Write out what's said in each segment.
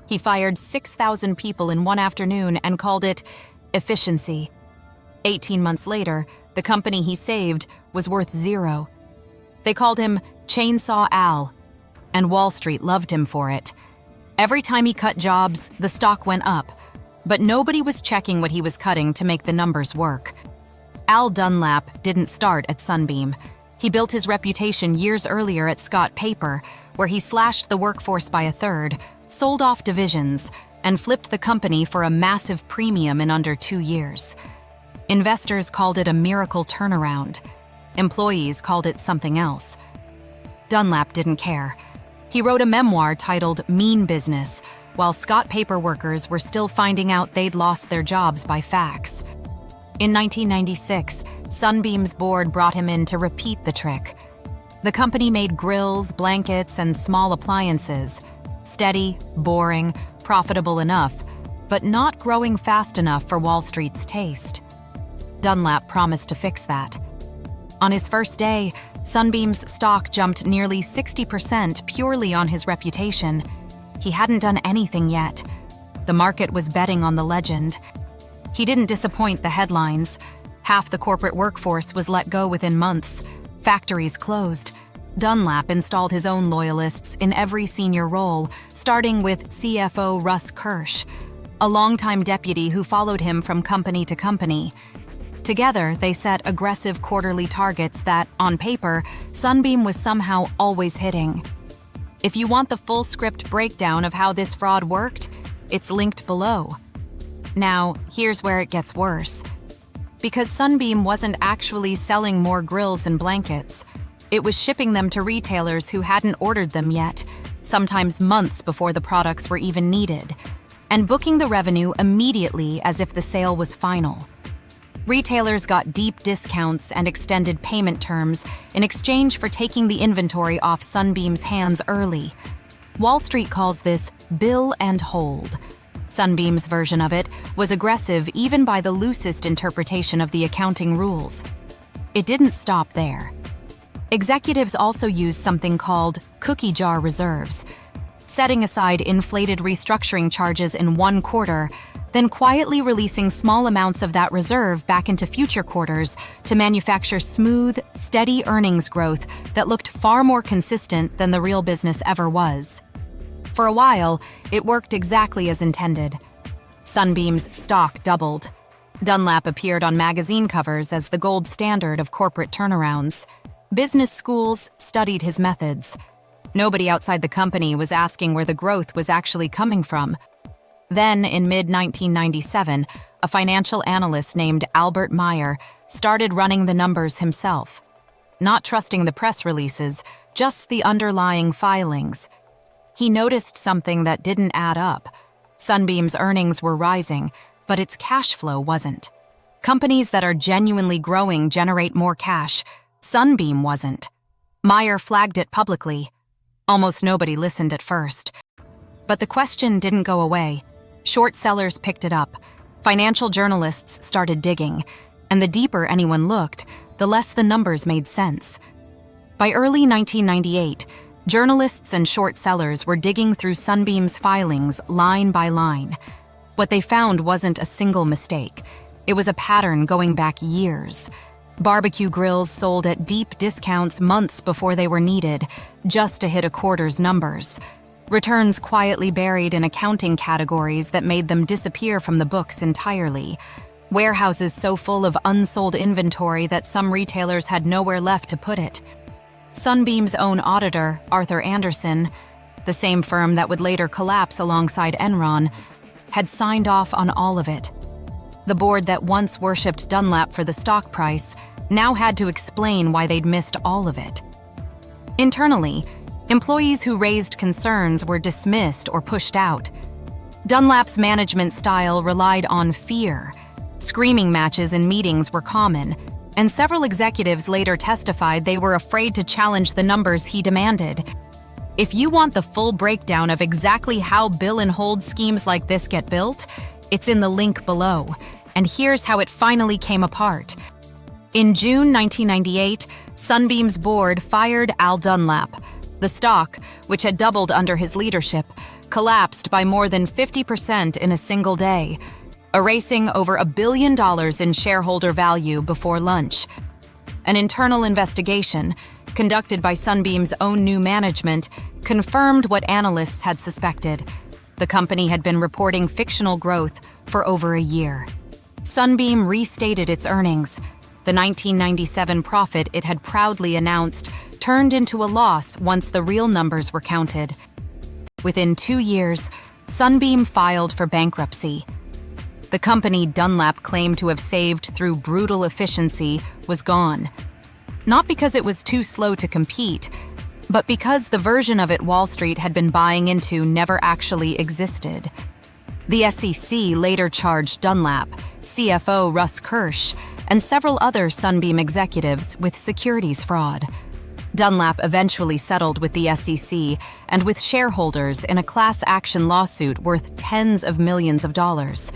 He fired 6,000 people in one afternoon and called it efficiency. 18 months later, the company he saved was worth zero. They called him Chainsaw Al, and Wall Street loved him for it. Every time he cut jobs, the stock went up, but nobody was checking what he was cutting to make the numbers work. Al Dunlap didn't start at Sunbeam. He built his reputation years earlier at Scott Paper, where he slashed the workforce by a third, sold off divisions, and flipped the company for a massive premium in under 2 years. Investors called it a miracle turnaround. Employees called it something else. Dunlap didn't care. He wrote a memoir titled Mean Business, while Scott Paper workers were still finding out they'd lost their jobs by fax. In 1996, Sunbeam's board brought him in to repeat the trick. The company made grills, blankets, and small appliances. Steady, boring, profitable enough, but not growing fast enough for Wall Street's taste. Dunlap promised to fix that. On his first day, Sunbeam's stock jumped nearly 60% purely on his reputation. He hadn't done anything yet. The market was betting on the legend. He didn't disappoint the headlines. Half the corporate workforce was let go within months. Factories closed. Dunlap installed his own loyalists in every senior role, starting with CFO Russ Kirsch, a longtime deputy who followed him from company to company. Together, they set aggressive quarterly targets that, on paper, Sunbeam was somehow always hitting. If you want the full script breakdown of how this fraud worked, it's linked below. Now, here's where it gets worse. Because Sunbeam wasn't actually selling more grills and blankets, it was shipping them to retailers who hadn't ordered them yet, sometimes months before the products were even needed, and booking the revenue immediately as if the sale was final. Retailers got deep discounts and extended payment terms in exchange for taking the inventory off Sunbeam's hands early. Wall Street calls this bill and hold. Sunbeam's version of it was aggressive even by the loosest interpretation of the accounting rules. It didn't stop there. Executives also used something called cookie jar reserves, setting aside inflated restructuring charges in one quarter, then quietly releasing small amounts of that reserve back into future quarters to manufacture smooth, steady earnings growth that looked far more consistent than the real business ever was. For a while, it worked exactly as intended. Sunbeam's stock doubled. Dunlap appeared on magazine covers as the gold standard of corporate turnarounds. Business schools studied his methods. Nobody outside the company was asking where the growth was actually coming from. Then, in mid-1997, a financial analyst named Albert Meyer started running the numbers himself. Not trusting the press releases, just the underlying filings. He noticed something that didn't add up. Sunbeam's earnings were rising, but its cash flow wasn't. Companies that are genuinely growing generate more cash. Sunbeam wasn't. Meyer flagged it publicly. Almost nobody listened at first. But the question didn't go away. Short sellers picked it up. Financial journalists started digging. And the deeper anyone looked, the less the numbers made sense. By early 1998, journalists and short sellers were digging through Sunbeam's filings line by line. What they found wasn't a single mistake. It was a pattern going back years. Barbecue grills sold at deep discounts months before they were needed, just to hit a quarter's numbers. Returns quietly buried in accounting categories that made them disappear from the books entirely. Warehouses so full of unsold inventory that some retailers had nowhere left to put it. Sunbeam's own auditor, Arthur Andersen, the same firm that would later collapse alongside Enron, had signed off on all of it. The board that once worshipped Dunlap for the stock price now had to explain why they'd missed all of it. Internally, employees who raised concerns were dismissed or pushed out. Dunlap's management style relied on fear. Screaming matches in meetings were common, and several executives later testified they were afraid to challenge the numbers he demanded. If you want the full breakdown of exactly how bill and hold schemes like this get built, it's in the link below. And here's how it finally came apart. In June 1998, Sunbeam's board fired Al Dunlap. The stock, which had doubled under his leadership, collapsed by more than 50% in a single day, erasing over $1 billion in shareholder value before lunch. An internal investigation, conducted by Sunbeam's own new management, confirmed what analysts had suspected. The company had been reporting fictional growth for over a year. Sunbeam restated its earnings. The 1997 profit it had proudly announced turned into a loss once the real numbers were counted. Within 2 years, Sunbeam filed for bankruptcy. The company Dunlap claimed to have saved through brutal efficiency was gone. Not because it was too slow to compete, but because the version of it Wall Street had been buying into never actually existed. The SEC later charged Dunlap, CFO Russ Kirsch, and several other Sunbeam executives with securities fraud. Dunlap eventually settled with the SEC and with shareholders in a class action lawsuit worth tens of millions of dollars.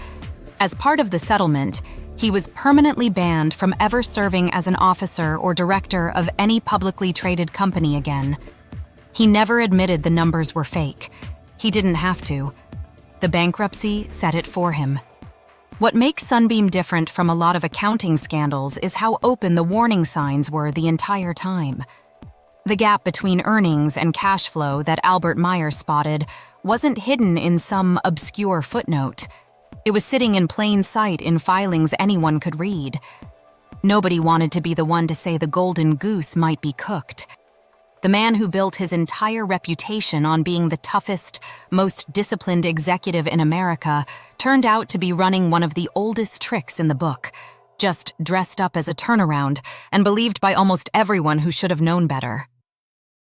As part of the settlement, he was permanently banned from ever serving as an officer or director of any publicly traded company again. He never admitted the numbers were fake. He didn't have to. The bankruptcy said it for him. What makes Sunbeam different from a lot of accounting scandals is how open the warning signs were the entire time. The gap between earnings and cash flow that Albert Meyer spotted wasn't hidden in some obscure footnote. It was sitting in plain sight in filings anyone could read. Nobody wanted to be the one to say the golden goose might be cooked. The man who built his entire reputation on being the toughest, most disciplined executive in America turned out to be running one of the oldest tricks in the book, just dressed up as a turnaround and believed by almost everyone who should have known better.